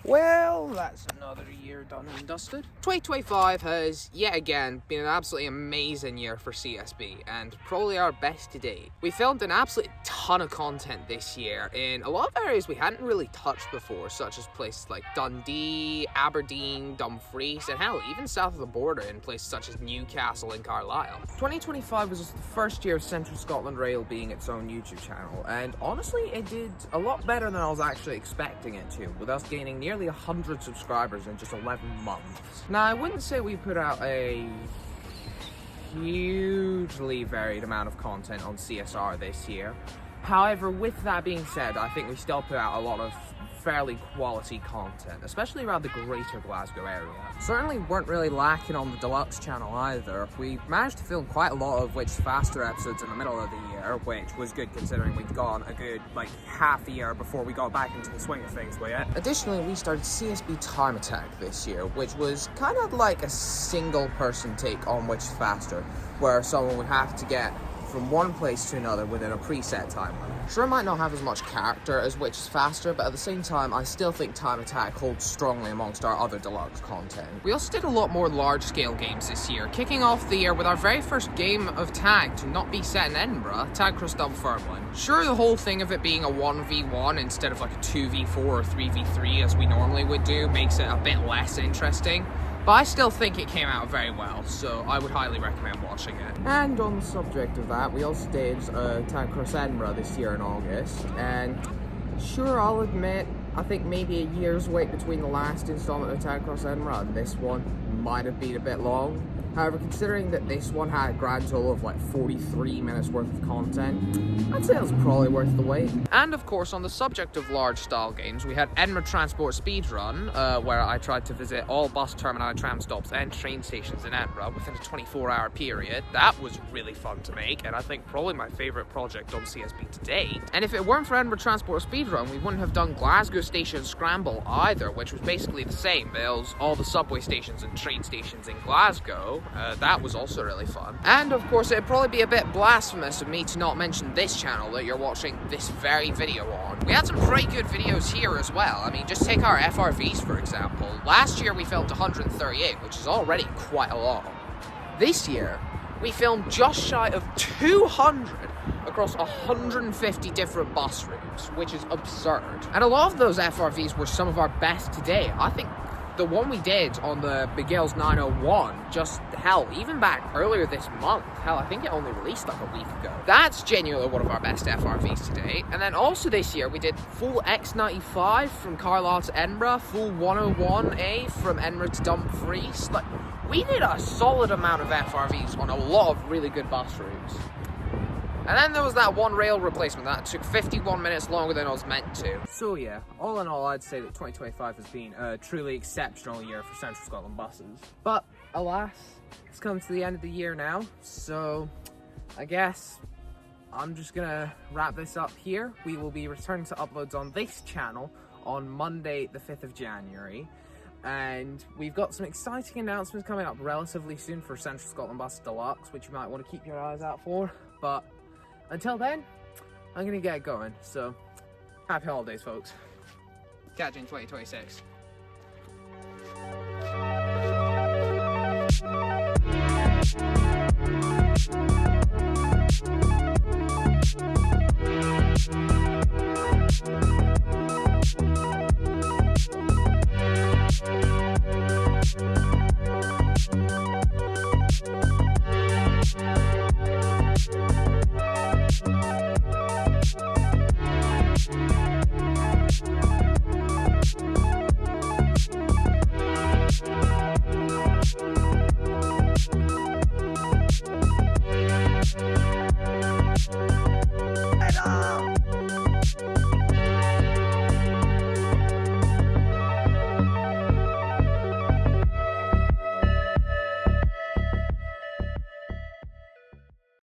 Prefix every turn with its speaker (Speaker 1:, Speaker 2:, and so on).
Speaker 1: Well, that's another year done and dusted. 2025 has, yet again, been an absolutely amazing year for CSB, and probably our best to date. We filmed an absolute ton of content this year in a lot of areas we hadn't really touched before, such as places like Dundee, Aberdeen, Dumfries, and hell, even south of the border in places such as Newcastle and Carlisle. 2025 was the first year of Central Scotland Rail being its own YouTube channel, and honestly, it did a lot better than I was actually expecting it to, with us gaining nearly 100 subscribers in just 11 months. Now, I wouldn't say we put out a hugely varied amount of content on CSR this year. However, with that being said, I think we still put out a lot of fairly quality content, especially around the greater Glasgow area. Certainly weren't really lacking on the deluxe channel either. We managed to film quite a lot of Which Faster episodes in the middle of the year, which was good considering we'd gone a good half a year before we got back into the swing of things with it. Additionally, we started CSB Time Attack this year, which was kind of like a single person take on Which Faster, where someone would have to get from one place to another within a preset time limit. Sure, it might not have as much character as Which is Faster, but at the same time, I still think Time Attack holds strongly amongst our other deluxe content. We also did a lot more large-scale games this year, kicking off the year with our very first game of tag to not be set in Edinburgh, Tag Cross Dunfermline. Sure, the whole thing of it being a 1v1 instead of like a 2v4 or 3v3 as we normally would do makes it a bit less interesting, but I still think it came out very well, so I would highly recommend watching it. And on the subject of that, we also did Tag Cross Edinburgh this year in August, and sure, I'll admit, I think maybe a year's wait between the last installment of Tag Cross Edinburgh and this one might have been a bit long. However, considering that this one had a grand total of 43 minutes worth of content, I'd say it was probably worth the wait. And of course, on the subject of large style games, we had Edinburgh Transport Speedrun, where I tried to visit all bus termini, tram stops and train stations in Edinburgh within a 24-hour period. That was really fun to make, and I think probably my favourite project on CSB to date. And if it weren't for Edinburgh Transport Speedrun, we wouldn't have done Glasgow Station Scramble either, which was basically the same. There was all the subway stations and train stations in Glasgow. That was also really fun. And of course, it'd probably be a bit blasphemous of me to not mention this channel that you're watching this very video on. We had some pretty good videos here as well. I mean, just take our FRVs for example. Last year we filmed 138, which is already quite a lot. This year, we filmed just shy of 200 across 150 different bus routes, which is absurd. And a lot of those FRVs were some of our best to date. I think the one we did on the Bigales 901, just hell, even back earlier this month, hell, I think it only released like a week ago. That's genuinely one of our best FRVs to date. And then also this year, we did full X95 from Carlisle to Edinburgh, full 101A from Edinburgh to Dumfries. Like, we did a solid amount of FRVs on a lot of really good bus routes. And then there was that one rail replacement that took 51 minutes longer than I was meant to. So yeah, all in all, I'd say that 2025 has been a truly exceptional year for Central Scotland buses. But alas, it's come to the end of the year now, so I guess I'm just gonna wrap this up here. We will be returning to uploads on this channel on Monday, the 5th of January. And we've got some exciting announcements coming up relatively soon for Central Scotland Bus Deluxe, which you might want to keep your eyes out for. But until then, I'm gonna get going, so happy holidays, folks. Catch you in 2026.